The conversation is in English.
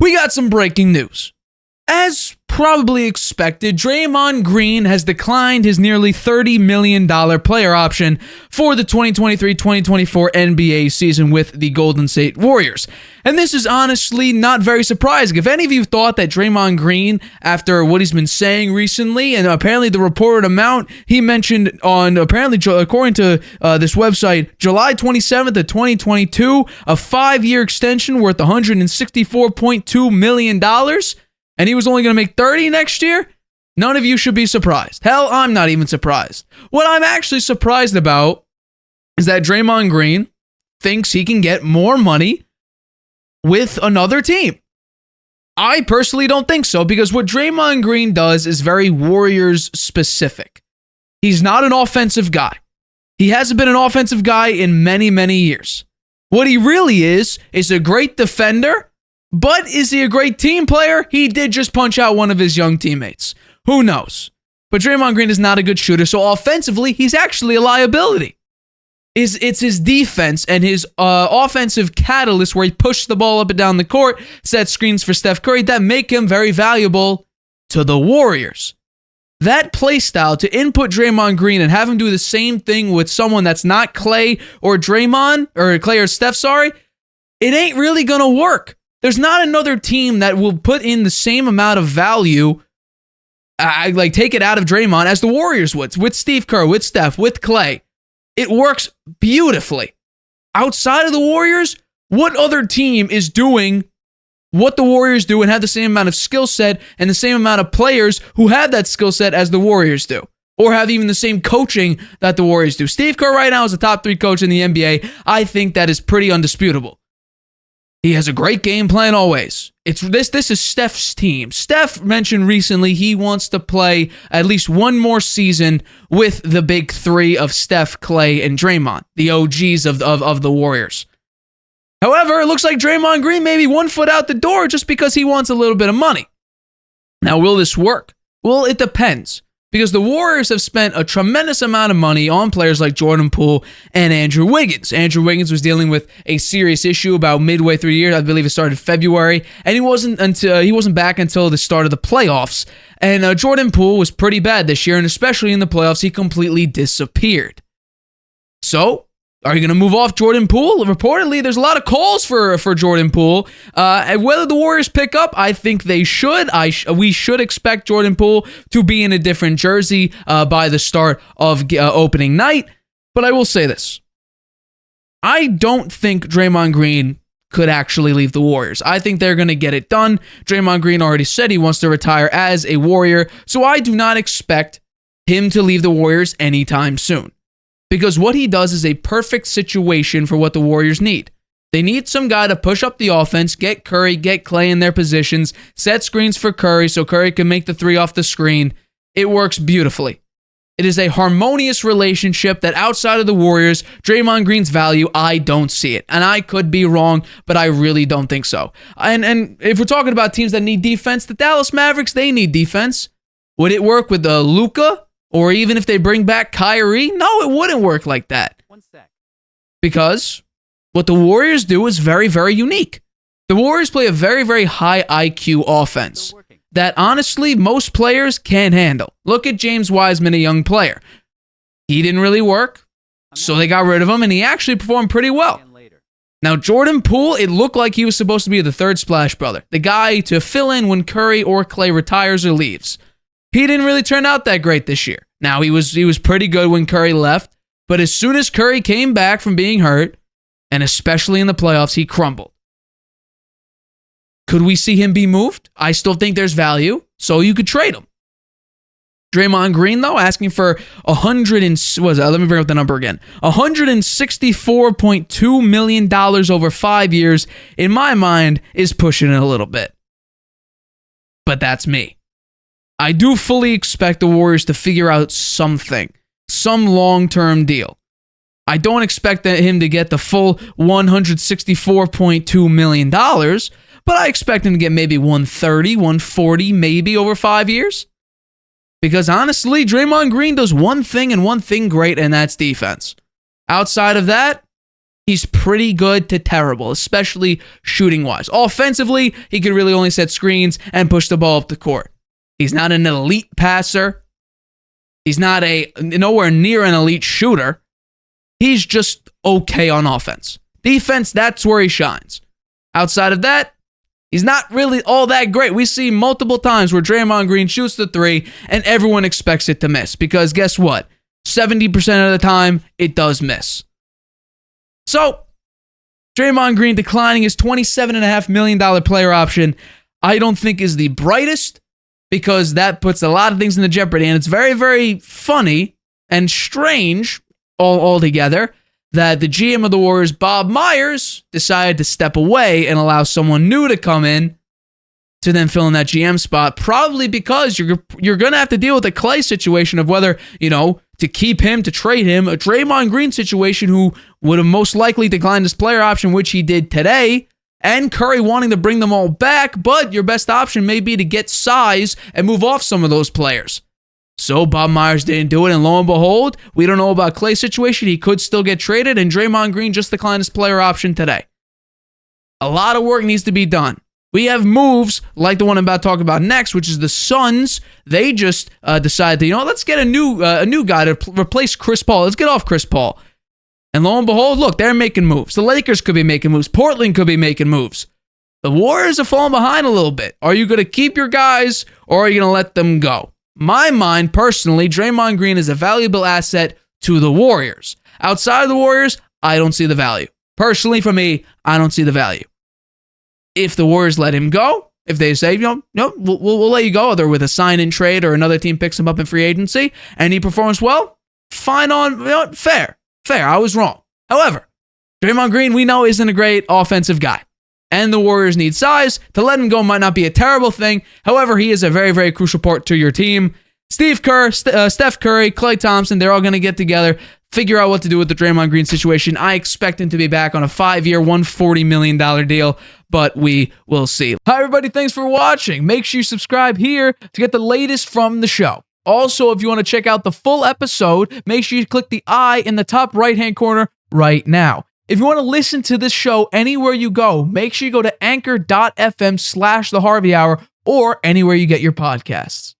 We got some breaking news. As probably expected, Draymond Green has declined his nearly $30 million player option for the 2023-2024 NBA season with the Golden State Warriors. And this is honestly not very surprising. If any of you thought that Draymond Green, after what he's been saying recently, and apparently the reported amount he mentioned on, apparently according to this website, July 27th of 2022, a 5-year extension worth $164.2 million, and he was only going to make 30 next year, none of you should be surprised. Hell, I'm not even surprised. What I'm actually surprised about is that Draymond Green thinks he can get more money with another team. I personally don't think so, because what Draymond Green does is very Warriors specific. He's not an offensive guy. He hasn't been an offensive guy in many, many years. What he really is a great defender. But is he a great team player? He did just punch out one of his young teammates. Who knows? But Draymond Green is not a good shooter, so offensively, he's actually a liability. It's his defense and his offensive catalyst where he pushes the ball up and down the court, sets screens for Steph Curry, that make him very valuable to the Warriors. That play style to input Draymond Green and have him do the same thing with someone that's not Clay or Draymond, or Clay or Steph, it ain't really going to work. There's not another team that will put in the same amount of value, take it out of Draymond as the Warriors would, with Steve Kerr, with Steph, with Clay. It works beautifully. Outside of the Warriors, what other team is doing what the Warriors do and have the same amount of skill set and the same amount of players who have that skill set as the Warriors do? Or have even the same coaching that the Warriors do? Steve Kerr right now is the top 3 coach in the NBA. I think that is pretty undisputable. He has a great game plan always. This is Steph's team. Steph mentioned recently he wants to play at least one more season with the big 3 of Steph, Clay, and Draymond, the OGs of the Warriors. However, it looks like Draymond Green may be 1 foot out the door just because he wants a little bit of money. Now, will this work? Well, it depends. Because the Warriors have spent a tremendous amount of money on players like Jordan Poole and Andrew Wiggins. Andrew Wiggins was dealing with a serious issue about midway through the year. I believe it started February, and he wasn't back until the start of the playoffs. And Jordan Poole was pretty bad this year, and especially in the playoffs, he completely disappeared. So, are you going to move off Jordan Poole? Reportedly, there's a lot of calls for Jordan Poole. And whether the Warriors pick up, I think they should. We should expect Jordan Poole to be in a different jersey by the start of opening night. But I will say this. I don't think Draymond Green could actually leave the Warriors. I think they're going to get it done. Draymond Green already said he wants to retire as a Warrior, so I do not expect him to leave the Warriors anytime soon. Because what he does is a perfect situation for what the Warriors need. They need some guy to push up the offense, get Curry, get Clay in their positions, set screens for Curry so Curry can make the 3 off the screen. It works beautifully. It is a harmonious relationship that outside of the Warriors, Draymond Green's value, I don't see it. And I could be wrong, but I really don't think so. And if we're talking about teams that need defense, the Dallas Mavericks, they need defense. Would it work with Luka? Or even if they bring back Kyrie? No, it wouldn't work like that. 1 sec. Because what the Warriors do is very, very unique. The Warriors play a very, very high IQ offense that honestly most players can't handle. Look at James Wiseman, a young player. He didn't really work, so they got rid of him, and he actually performed pretty well. Now, Jordan Poole, it looked like he was supposed to be the third splash brother, the guy to fill in when Curry or Clay retires or leaves. He didn't really turn out that great this year. Now, he was pretty good when Curry left, but as soon as Curry came back from being hurt, and especially in the playoffs, he crumbled. Could we see him be moved? I still think there's value, so you could trade him. Draymond Green, though, asking for $164.2 million over 5 years, in my mind, is pushing it a little bit. But that's me. I do fully expect the Warriors to figure out something, some long-term deal. I don't expect him to get the full $164.2 million, but I expect him to get maybe $130, $140, maybe over 5 years. Because honestly, Draymond Green does one thing and one thing great, and that's defense. Outside of that, He's pretty good to terrible, especially shooting-wise. Offensively, he could really only set screens and push the ball up the court. He's not an elite passer. He's not nowhere near an elite shooter. He's just okay on offense. Defense, that's where he shines. Outside of that, he's not really all that great. We see multiple times where Draymond Green shoots the three and everyone expects it to miss because guess what? 70% of the time, it does miss. So, Draymond Green declining his $27.5 million player option, I don't think is the brightest because that puts a lot of things into jeopardy. And it's very, very funny and strange all together that the GM of the Warriors, Bob Myers, decided to step away and allow someone new to come in to then fill in that GM spot, probably because you're going to have to deal with the Clay situation of whether, to keep him, to trade him, a Draymond Green situation who would have most likely declined his player option, which he did today, and Curry wanting to bring them all back, but your best option may be to get size and move off some of those players. So Bob Myers didn't do it, and lo and behold, we don't know about Clay's situation. He could still get traded, and Draymond Green just declined his player option today. A lot of work needs to be done. We have moves like the one I'm about to talk about next, which is the Suns. They just decided to, let's get a new guy to replace Chris Paul. Let's get off Chris Paul. And lo and behold, look, they're making moves. The Lakers could be making moves. Portland could be making moves. The Warriors are falling behind a little bit. Are you going to keep your guys or are you going to let them go? My mind, personally, Draymond Green is a valuable asset to the Warriors. Outside of the Warriors, I don't see the value. Personally, for me, I don't see the value. If the Warriors let him go, if they say, no, we'll let you go, either with a sign-in trade or another team picks him up in free agency, and he performs well, fine on, fair. I was wrong. However, Draymond Green, we know, isn't a great offensive guy. And the Warriors need size. To let him go might not be a terrible thing. However, he is a very, very crucial part to your team. Steve Kerr, Steph Curry, Klay Thompson, they're all going to get together, figure out what to do with the Draymond Green situation. I expect him to be back on a 5-year, $140 million deal, but we will see. Hi, everybody. Thanks for watching. Make sure you subscribe here to get the latest from the show. Also, if you want to check out the full episode, make sure you click the I in the top right-hand corner right now. If you want to listen to this show anywhere you go, make sure you go to anchor.fm/The Harvey Hour or anywhere you get your podcasts.